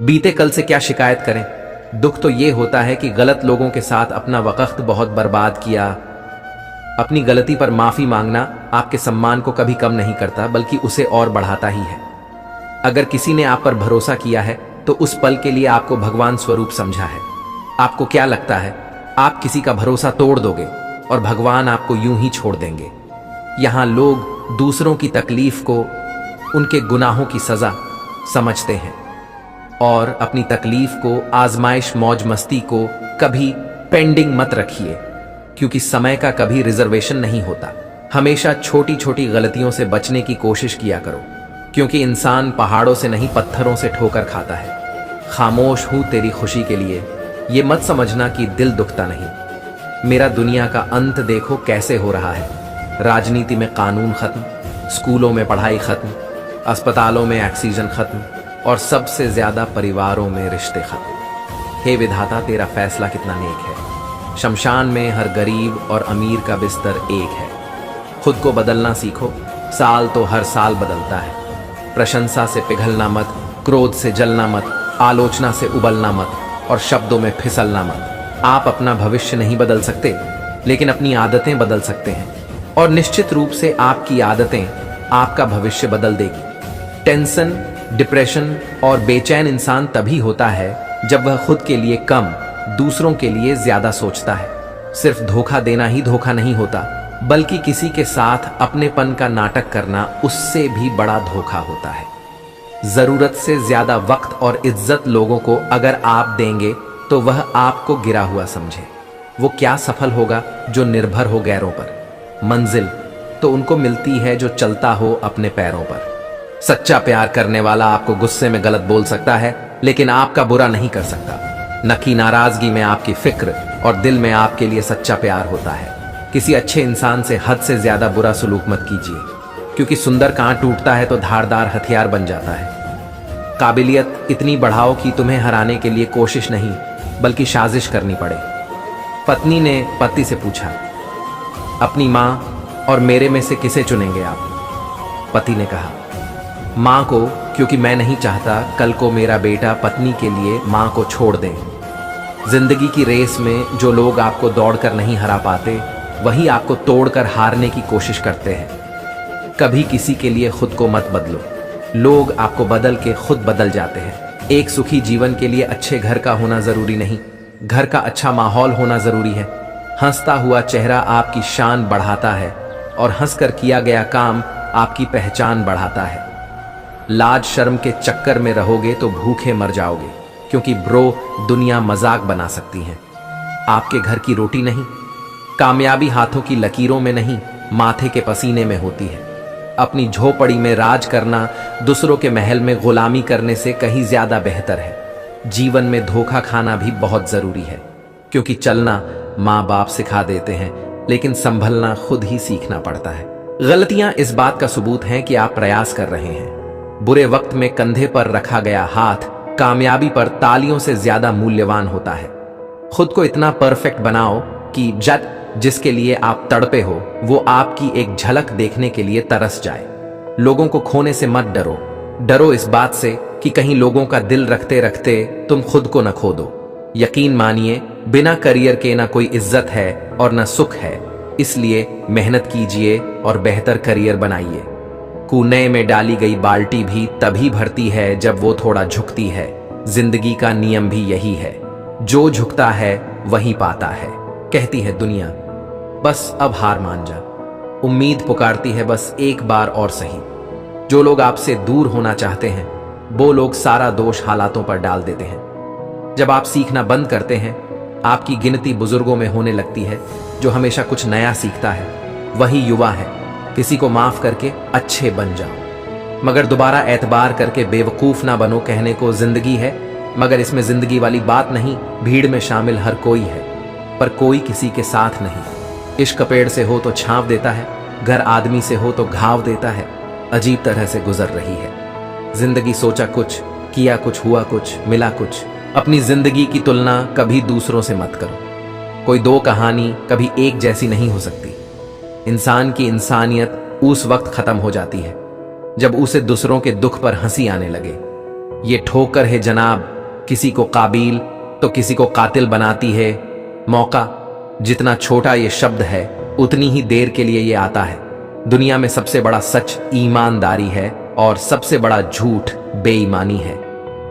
बीते कल से क्या शिकायत करें। दुख तो ये होता है कि गलत लोगों के साथ अपना वक्त बहुत बर्बाद किया। अपनी गलती पर माफी मांगना आपके सम्मान को कभी कम नहीं करता, बल्कि उसे और बढ़ाता ही है। अगर किसी ने आप पर भरोसा किया है तो उस पल के लिए आपको भगवान स्वरूप समझा है। आपको क्या लगता है आप किसी का भरोसा तोड़ दोगे और भगवान आपको यूं ही छोड़ देंगे? यहां लोग दूसरों की तकलीफ को उनके गुनाहों की सजा समझते हैं और अपनी तकलीफ को, आजमाइश, मौज मस्ती को कभी पेंडिंग मत रखिए, क्योंकि समय का कभी रिजर्वेशन नहीं होता। हमेशा छोटी छोटी गलतियों से बचने की कोशिश किया करो, क्योंकि इंसान पहाड़ों से नहीं पत्थरों से ठोकर खाता है। खामोश हूं तेरी खुशी के लिए, ये मत समझना कि दिल दुखता नहीं। मेरा दुनिया का अंत देखो कैसे हो रहा है। राजनीति में कानून खत्म, स्कूलों में पढ़ाई खत्म, अस्पतालों में ऑक्सीजन खत्म और सबसे ज्यादा परिवारों में रिश्ते खत्म। हे विधाता, तेरा फैसला कितना नेक है। शमशान में हर गरीब और अमीर का बिस्तर एक है। खुद को बदलना सीखो, साल तो हर साल बदलता है। प्रशंसा से पिघलना मत, क्रोध से जलना मत, आलोचना से उबलना मत और शब्दों में फिसलना मत। आप अपना भविष्य नहीं बदल सकते, लेकिन अपनी आदतें बदल सकते हैं, और निश्चित रूप से आपकी आदतें आपका भविष्य बदल देगी। टेंशन, डिप्रेशन और बेचैन इंसान तभी होता है जब वह खुद के लिए कम, दूसरों के लिए ज्यादा सोचता है। सिर्फ धोखा देना ही धोखा नहीं होता, बल्कि किसी के साथ अपनेपन का नाटक करना उससे भी बड़ा धोखा होता है। जरूरत से ज्यादा वक्त और इज्जत लोगों को अगर आप देंगे तो वह आपको गिरा हुआ समझे। वो क्या सफल होगा जो निर्भर हो गैरों पर। मंजिल तो उनको मिलती है जो चलता हो अपने पैरों पर। सच्चा प्यार करने वाला आपको गुस्से में गलत बोल सकता है, लेकिन आपका बुरा नहीं कर सकता। न कि नाराजगी में आपकी फिक्र और दिल में आपके लिए सच्चा प्यार होता है। किसी अच्छे इंसान से हद से ज्यादा बुरा सलूक मत कीजिए, क्योंकि सुंदर कांट टूटता है तो धारदार हथियार बन जाता है। काबिलियत इतनी बढ़ाओ कि तुम्हें हराने के लिए कोशिश नहीं, बल्कि साजिश करनी पड़े। पत्नी ने पति से पूछा, अपनी मां और मेरे में से किसे चुनेंगे आप? पति ने कहा, मां को, क्योंकि मैं नहीं चाहता कल को मेरा बेटा पत्नी के लिए मां को छोड़ दे। जिंदगी की रेस में जो लोग आपको दौड़कर नहीं हरा पाते, वही आपको तोड़कर हारने की कोशिश करते हैं। कभी किसी के लिए खुद को मत बदलो, लोग आपको बदल के खुद बदल जाते हैं। एक सुखी जीवन के लिए अच्छे घर का होना जरूरी नहीं, घर का अच्छा माहौल होना जरूरी है। हंसता हुआ चेहरा आपकी शान बढ़ाता है और हंसकर किया गया काम आपकी पहचान बढ़ाता है। लाज शर्म के चक्कर में रहोगे तो भूखे मर जाओगे, क्योंकि ब्रो दुनिया मजाक बना सकती है। आपके घर की रोटी नहीं, कामयाबी हाथों की लकीरों में नहीं, माथे के पसीने में होती है। अपनी झोपड़ी में राज करना दूसरों के महल में गुलामी करने से कहीं ज्यादा बेहतर है। जीवन में धोखा खाना भी बहुत जरूरी है, क्योंकि चलना माँ बाप सिखा देते हैं, लेकिन संभलना खुद ही सीखना पड़ता है। गलतियां इस बात का सबूत हैं कि आप प्रयास कर रहे हैं। बुरे वक्त में कंधे पर रखा गया हाथ कामयाबी पर तालियों से ज्यादा मूल्यवान होता है। खुद को इतना परफेक्ट बनाओ कि जिसके लिए आप तड़पे हो वो आपकी एक झलक देखने के लिए तरस जाए। लोगों को खोने से मत डरो, डरो इस बात से कि कहीं लोगों का दिल रखते रखते तुम खुद को न खो दो। यकीन मानिए, बिना करियर के ना कोई इज्जत है और ना सुख है, इसलिए मेहनत कीजिए और बेहतर करियर बनाइए। कूने में डाली गई बाल्टी भी तभी भरती है जब वो थोड़ा झुकती है। जिंदगी का नियम भी यही है, जो झुकता है वही पाता है। कहती है दुनिया, बस अब हार मान जा। उम्मीद पुकारती है, बस एक बार और सही। जो लोग आपसे दूर होना चाहते हैं, वो लोग सारा दोष हालातों पर डाल देते हैं। जब आप सीखना बंद करते हैं, आपकी गिनती बुजुर्गों में होने लगती है जो हमेशा कुछ नया सीखता है। वही युवा है। किसी को माफ करके अच्छे बन जाओ, मगर दोबारा एतबार करके बेवकूफ ना बनो। कहने को जिंदगी है, मगर इसमें जिंदगी वाली बात नहीं। भीड़ में शामिल हर कोई है, पर कोई किसी के साथ नहीं। इश्क पेड़ से हो तो छांव देता है, घर आदमी से हो तो घाव देता है। अजीब तरह से गुजर रही है जिंदगी। सोचा कुछ, किया कुछ, हुआ कुछ, मिला कुछ। अपनी जिंदगी की तुलना कभी दूसरों से मत करो। कोई दो कहानी कभी एक जैसी नहीं हो सकती। इंसान की इंसानियत उस वक्त खत्म हो जाती है जब उसे दूसरों के दुख पर हंसी आने लगे। ये ठोकर है जनाब, किसी को काबिल तो किसी को कातिल बनाती है। मौका, जितना छोटा ये शब्द है उतनी ही देर के लिए ये आता है। दुनिया में सबसे बड़ा सच ईमानदारी है और सबसे बड़ा झूठ बेईमानी है।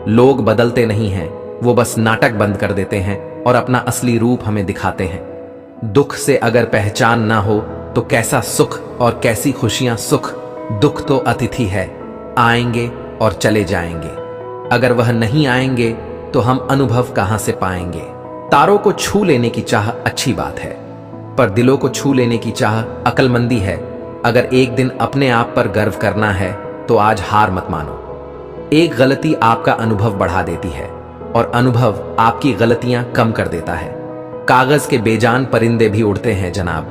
लोग बदलते नहीं हैं, वो बस नाटक बंद कर देते हैं और अपना असली रूप हमें दिखाते हैं। दुख से अगर पहचान ना हो तो कैसा सुख और कैसी खुशियां सुख। दुख तो अतिथि है, आएंगे और चले जाएंगे। अगर वह नहीं आएंगे तो हम अनुभव कहां से पाएंगे। तारों को छू लेने की चाह अच्छी बात है, पर दिलों को छू लेने की चाह अक्लमंदी है। अगर एक दिन अपने आप पर गर्व करना है तो आज हार मत मानो। एक गलती आपका अनुभव बढ़ा देती है और अनुभव आपकी गलतियां कम कर देता है। कागज के बेजान परिंदे भी उड़ते हैं जनाब,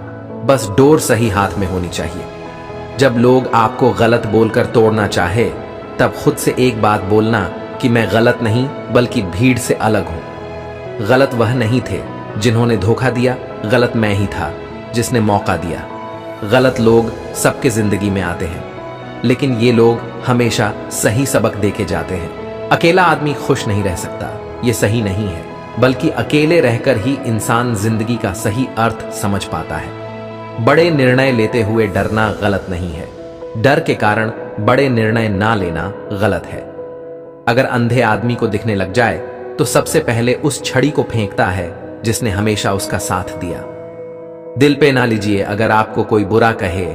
बस डोर सही हाथ में होनी चाहिए। जब लोग आपको गलत बोलकर तोड़ना चाहे तब खुद से एक बात बोलना कि मैं गलत नहीं बल्कि भीड़ से अलग हूं। गलत वह नहीं थे जिन्होंने धोखा दिया, गलत मैं ही था जिसने मौका दिया। गलत लोग सबके जिंदगी में आते हैं, लेकिन ये लोग हमेशा सही सबक देके जाते हैं। अकेला आदमी खुश नहीं रह सकता, ये सही नहीं है, बल्कि अकेले रहकर ही इंसान जिंदगी का सही अर्थ समझ पाता है। बड़े निर्णय लेते हुए डरना गलत नहीं है, डर के कारण बड़े निर्णय ना लेना गलत है। अगर अंधे आदमी को दिखने लग जाए तो सबसे पहले उस छड़ी को फेंकता है जिसने हमेशा उसका साथ दिया। दिल पे ना लीजिए अगर आपको कोई बुरा कहे,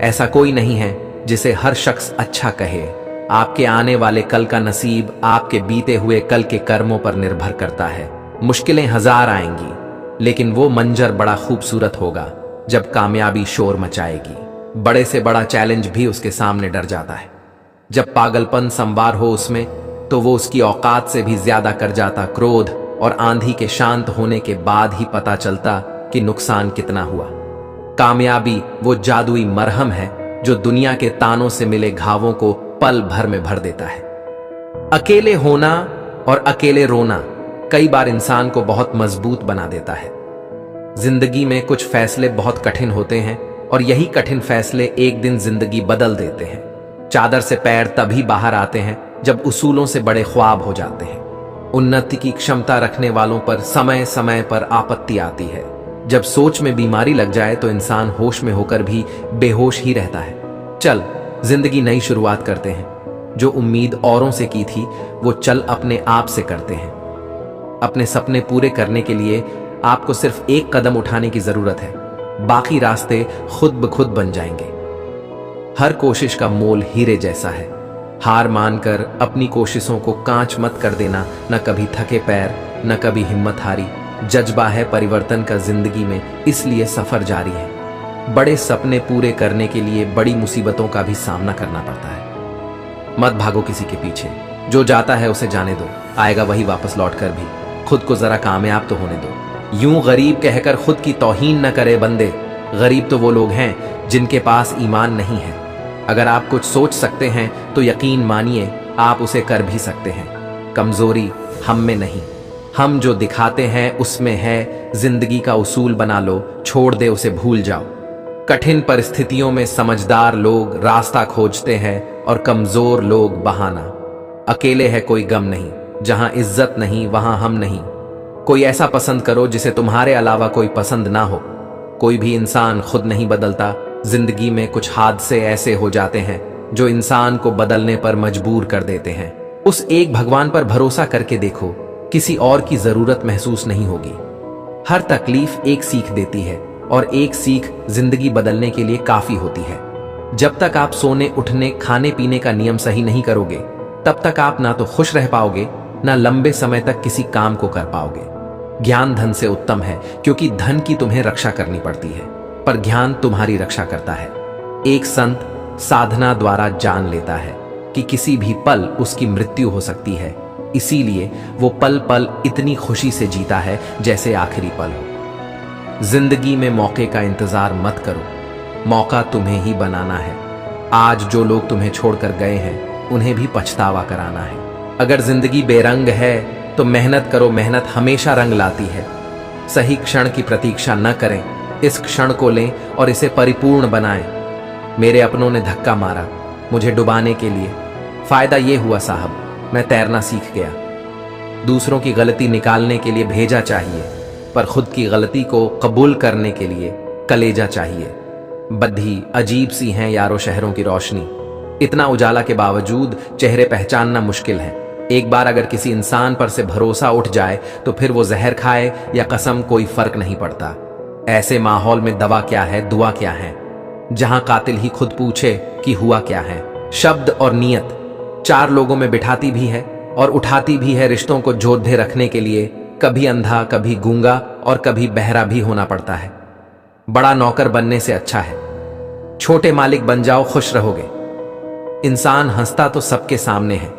ऐसा कोई नहीं है जिसे हर शख्स अच्छा कहे। आपके आने वाले कल का नसीब आपके बीते हुए कल के कर्मों पर निर्भर करता है। मुश्किलें हजार आएंगी, लेकिन वो मंजर बड़ा खूबसूरत होगा जब कामयाबी शोर मचाएगी। बड़े से बड़ा चैलेंज भी उसके सामने डर जाता है। जब पागलपन संवार हो उसमें तो वो उसकी औकात से भी ज्यादा कर जाता क्रोध, और आंधी के शांत होने के बाद ही पता चलता कि नुकसान कितना हुआ। कामयाबी वो जादुई मरहम है जो दुनिया के तानों से मिले घावों को पल भर में भर देता है। अकेले होना और अकेले रोना कई बार इंसान को बहुत मजबूत बना देता है। जिंदगी में कुछ फैसले बहुत कठिन होते हैं और यही कठिन फैसले एक दिन जिंदगी बदल देते हैं। चादर से पैर तभी बाहर आते हैं जब उसूलों से बड़े ख्वाब हो जाते हैं। उन्नति की क्षमता रखने वालों पर समय समय पर आपत्ति आती है। जब सोच में बीमारी लग जाए तो इंसान होश में होकर भी बेहोश ही रहता है। चल जिंदगी नई शुरुआत करते हैं। जो उम्मीद औरों से की थी वो चल अपने आप से करते हैं। अपने सपने पूरे करने के लिए आपको सिर्फ एक कदम उठाने की जरूरत है, बाकी रास्ते खुद ब खुद बन जाएंगे। हर कोशिश का मोल हीरे जैसा है। हार मानकर अपनी कोशिशों को कांच मत कर देना। न कभी थके पैर, न कभी हिम्मत हारी। जज्बा है परिवर्तन का जिंदगी में, इसलिए सफर जारी है। बड़े सपने पूरे करने के लिए बड़ी मुसीबतों का भी सामना करना पड़ता है। मत भागो किसी के पीछे, जो जाता है उसे जाने दो, आएगा वही वापस लौटकर भी। खुद को जरा कामयाब तो होने दो। यूं गरीब कहकर खुद की तौहीन न करे बंदे। गरीब तो वो लोग हैं जिनके पास ईमान नहीं है। अगर आप कुछ सोच सकते हैं तो यकीन मानिए आप उसे कर भी सकते हैं। कमजोरी हम में नहीं, हम जो दिखाते हैं उसमें है। जिंदगी का उसूल बना लो, छोड़ दे उसे भूल जाओ। कठिन परिस्थितियों में समझदार लोग रास्ता खोजते हैं और कमजोर लोग बहाना। अकेले है कोई गम नहीं, जहां इज्जत नहीं वहां हम नहीं। कोई ऐसा पसंद करो जिसे तुम्हारे अलावा कोई पसंद ना हो। कोई भी इंसान खुद नहीं बदलता। जिंदगी में कुछ हादसे ऐसे हो जाते हैं जो इंसान को बदलने पर मजबूर कर देते हैं। उस एक भगवान पर भरोसा करके देखो, किसी और की जरूरत महसूस नहीं होगी। हर तकलीफ एक सीख देती है और एक सीख जिंदगी बदलने के लिए काफी होती है। जब तक आप सोने उठने खाने पीने का नियम सही नहीं करोगे तब तक आप ना तो खुश रह पाओगे ना लंबे समय तक किसी काम को कर पाओगे। ज्ञान धन से उत्तम है क्योंकि धन की तुम्हें रक्षा करनी पड़ती है, पर ज्ञान तुम्हारी रक्षा करता है। एक संत साधना द्वारा जान लेता है कि किसी भी पल उसकी मृत्यु हो सकती है, इसीलिए वो पल पल इतनी खुशी से जीता है जैसे आखिरी पल हो। जिंदगी में मौके का इंतजार मत करो, मौका तुम्हें ही बनाना है। आज जो लोग तुम्हें छोड़कर गए हैं उन्हें भी पछतावा कराना है। अगर जिंदगी बेरंग है तो मेहनत करो, मेहनत हमेशा रंग लाती है। सही क्षण की प्रतीक्षा न करें, इस क्षण को लें और इसे परिपूर्ण बनाएं। मेरे अपनों ने धक्का मारा मुझे डुबाने के लिए, फायदा ये हुआ साहब मैं तैरना सीख गया। दूसरों की गलती निकालने के लिए भेजा चाहिए, पर खुद की गलती को कबूल करने के लिए कलेजा चाहिए। बद्धी अजीब सी हैं यारो शहरों की रोशनी, इतना उजाला के बावजूद चेहरे पहचानना मुश्किल है। एक बार अगर किसी इंसान पर से भरोसा उठ जाए तो फिर वो जहर खाए या कसम कोई फर्क नहीं पड़ता। ऐसे माहौल में दवा क्या है, दुआ क्या है, जहां कातिल ही खुद पूछे कि हुआ क्या है। शब्द और नीयत चार लोगों में बिठाती भी है और उठाती भी है। रिश्तों को जोधे रखने के लिए कभी अंधा, कभी गूंगा और कभी बहरा भी होना पड़ता है। बड़ा नौकर बनने से अच्छा है छोटे मालिक बन जाओ, खुश रहोगे। इंसान हंसता तो सबके सामने है,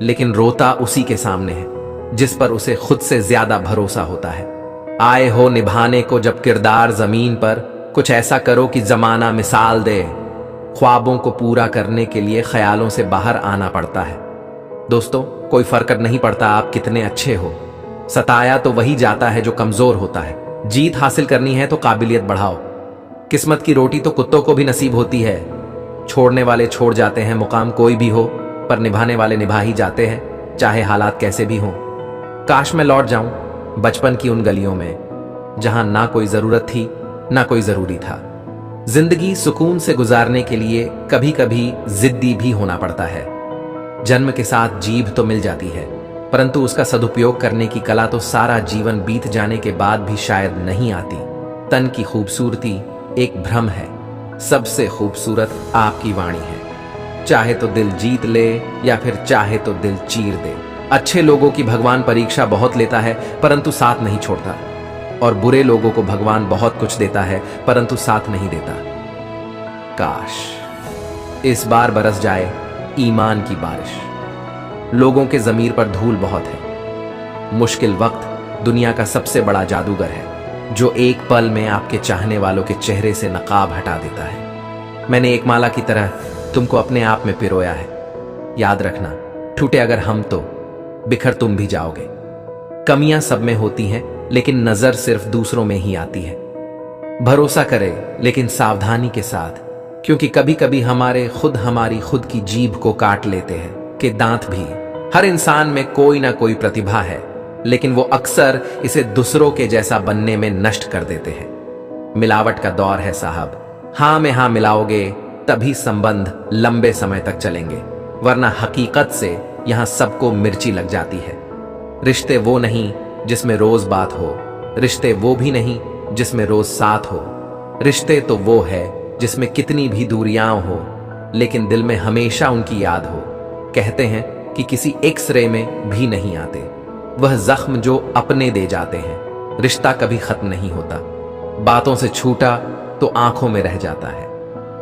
लेकिन रोता उसी के सामने है जिस पर उसे खुद से ज्यादा भरोसा होता है। आए हो निभाने को जब किरदार जमीन पर, कुछ ऐसा करो कि जमाना मिसाल दे। ख्वाबों को पूरा करने के लिए ख्यालों से बाहर आना पड़ता है। दोस्तों, कोई फर्क नहीं पड़ता आप कितने अच्छे हो, सताया तो वही जाता है जो कमजोर होता है। जीत हासिल करनी है तो काबिलियत बढ़ाओ। किस्मत की रोटी तो कुत्तों को भी नसीब होती है। छोड़ने वाले छोड़ जाते हैं, मुकाम कोई भी हो, पर निभाने वाले निभा ही जाते हैं, चाहे हालात कैसे भी हों। काश मैं लौट जाऊं बचपन की उन गलियों में जहां ना कोई जरूरत थी ना कोई जरूरी था। जिंदगी सुकून से गुजारने के लिए कभी कभी जिद्दी भी होना पड़ता है। जन्म के साथ जीभ तो मिल जाती है, परंतु उसका सदुपयोग करने की कला तो सारा जीवन बीत जाने के बाद भी शायद नहीं आती। तन की खूबसूरती एक भ्रम है, सबसे खूबसूरत आपकी वाणी है। चाहे तो दिल जीत ले या फिर चाहे तो दिल चीर दे। अच्छे लोगों की भगवान परीक्षा बहुत लेता है परंतु साथ नहीं छोड़ता, और बुरे लोगों को भगवान बहुत कुछ देता है परंतु साथ नहीं देता। काश इस बार बरस जाए ईमान की बारिश। लोगों के जमीर पर धूल बहुत है। मुश्किल वक्त दुनिया का सबसे बड़ा जादूगर है, जो एक पल में आपके चाहने वालों के चेहरे से नकाब हटा देता है। मैंने एक माला की तरह तुमको अपने आप में पिरोया है। याद रखना, टूटे अगर हम तो बिखर तुम भी जाओगे। कमियां सब में होती हैं, लेकिन नजर सिर्फ दूसरों में ही आती है। भरोसा करें लेकिन सावधानी के साथ, क्योंकि कभी कभी हमारी खुद की जीभ को काट लेते हैं कि दांत भी। हर इंसान में कोई ना कोई प्रतिभा है, लेकिन वो अक्सर इसे दूसरों के जैसा बनने में नष्ट कर देते हैं। मिलावट का दौर है साहब, हाँ में हाँ मिलाओगे तभी संबंध लंबे समय तक चलेंगे, वरना हकीकत से यहां सबको मिर्ची लग जाती है। रिश्ते वो नहीं जिसमें रोज बात हो, रिश्ते वो भी नहीं जिसमें रोज साथ हो। रिश्ते तो वो है जिसमें कितनी भी दूरियां हो, लेकिन दिल में हमेशा उनकी याद हो। कहते हैं कि किसी एक्सरे में भी नहीं आते वह जख्म जो अपने दे जाते हैं। रिश्ता कभी खत्म नहीं होता। बातों से छूटा तो आंखों में रह जाता है,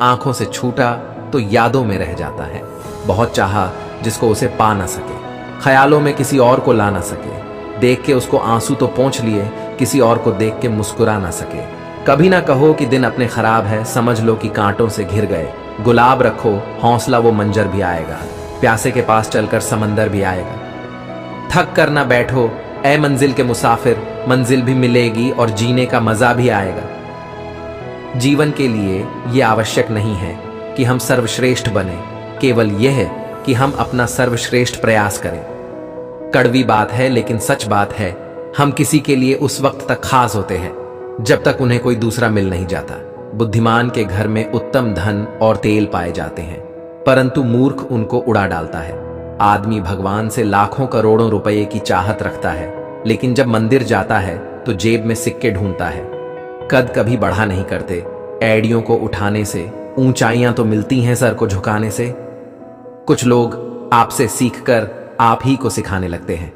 आंखों से छूटा तो यादों में रह जाता है। बहुत चाहा जिसको उसे पा ना सके, ख्यालों में किसी और को ला ना सके। देख के उसको आंसू तो पोंछ लिए, किसी और को देख के मुस्कुरा ना सके। कभी ना कहो कि दिन अपने खराब है, समझ लो कि कांटों से घिर गए। गुलाब रखो हौसला, वो मंजर भी आएगा। प्यासे के पास चलकर समंदर भी आएगा। थक कर ना बैठो ऐ मंजिल के मुसाफिर, मंजिल भी मिलेगी और जीने का मजा भी आएगा। जीवन के लिए यह आवश्यक नहीं है कि हम सर्वश्रेष्ठ बने, केवल यह है कि हम अपना सर्वश्रेष्ठ प्रयास करें। कड़वी बात है लेकिन सच बात है, हम किसी के लिए उस वक्त तक खास होते हैं जब तक उन्हें कोई दूसरा मिल नहीं जाता। बुद्धिमान के घर में उत्तम धन और तेल पाए जाते हैं, परंतु मूर्ख उनको उड़ा डालता है। आदमी भगवान से लाखों करोड़ों रुपए की चाहत रखता है, लेकिन जब मंदिर जाता है तो जेब में सिक्के ढूंढता है। कद कभी बढ़ा नहीं करते, एड़ियों को उठाने से ऊंचाइयां तो मिलती हैं सर को झुकाने से। कुछ लोग आपसे सीखकर आप ही को सिखाने लगते हैं।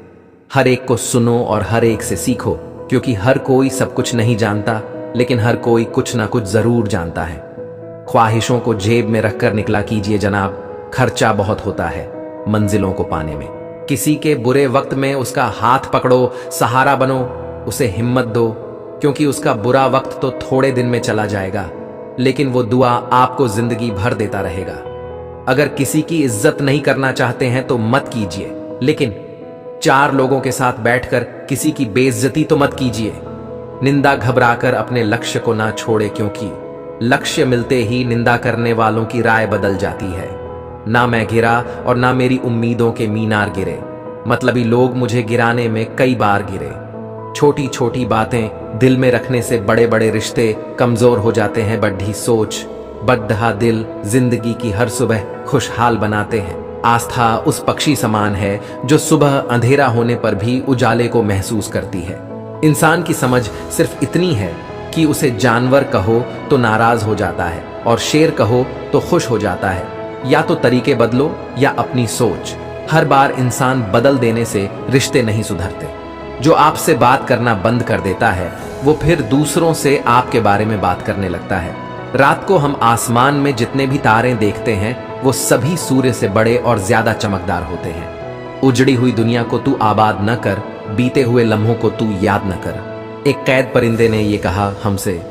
हर एक को सुनो और हर एक से सीखो, क्योंकि हर कोई सब कुछ नहीं जानता, लेकिन हर कोई कुछ ना कुछ जरूर जानता है। ख्वाहिशों को जेब में रखकर निकला कीजिए जनाब, खर्चा बहुत होता है मंजिलों को पाने में। किसी के बुरे वक्त में उसका हाथ पकड़ो, सहारा बनो, उसे हिम्मत दो, क्योंकि उसका बुरा वक्त तो थोड़े दिन में चला जाएगा, लेकिन वो दुआ आपको जिंदगी भर देता रहेगा। अगर किसी की इज्जत नहीं करना चाहते हैं तो मत कीजिए, लेकिन चार लोगों के साथ बैठकर किसी की बेइज्जती तो मत कीजिए। निंदा घबराकर अपने लक्ष्य को ना छोड़े, क्योंकि लक्ष्य मिलते ही निंदा करने वालों की राय बदल जाती है। ना मैं गिरा और ना मेरी उम्मीदों के मीनार गिरे। मतलबी लोग मुझे गिराने में कई बार गिरे। छोटी छोटी बातें दिल में रखने से बड़े बड़े रिश्ते कमजोर हो जाते हैं। बड्ढी सोच, बद्दहा दिल जिंदगी की हर सुबह खुशहाल बनाते हैं। आस्था उस पक्षी समान है जो सुबह अंधेरा होने पर भी उजाले को महसूस करती है। इंसान की समझ सिर्फ इतनी है कि उसे जानवर कहो तो नाराज हो जाता है और शेर कहो तो खुश हो जाता है। या तो तरीके बदलो या अपनी सोच। हर बार इंसान बदल देने से रिश्ते नहीं सुधरते। जो आपसे बात करना बंद कर देता है वो फिर दूसरों से आपके बारे में बात करने लगता है। रात को हम आसमान में जितने भी तारे देखते हैं वो सभी सूर्य से बड़े और ज्यादा चमकदार होते हैं। उजड़ी हुई दुनिया को तू आबाद न कर, बीते हुए लम्हों को तू याद न कर। एक कैद परिंदे ने ये कहा हमसे,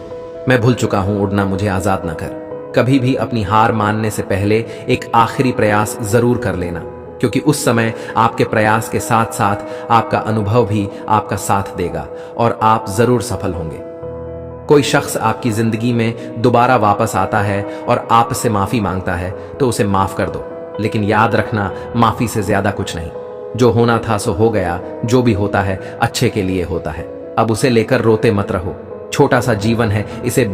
मैं भूल चुका हूं उड़ना, मुझे आजाद न कर। कभी भी अपनी हार मानने से पहले एक आखिरी प्रयास जरूर कर लेना, क्योंकि उस समय आपके प्रयास के साथ साथ आपका अनुभव भी आपका साथ देगा और आप जरूर सफल होंगे। कोई शख्स आपकी जिंदगी में दोबारा वापस आता है और आपसे माफी मांगता है तो उसे माफ कर दो, लेकिन याद रखना माफी से ज्यादा कुछ नहीं। जो होना था सो हो गया, जो भी होता है अच्छे के लिए होता है। अब उसे लेकर रोते मत रहो। छोटा सा जीवन है, इसे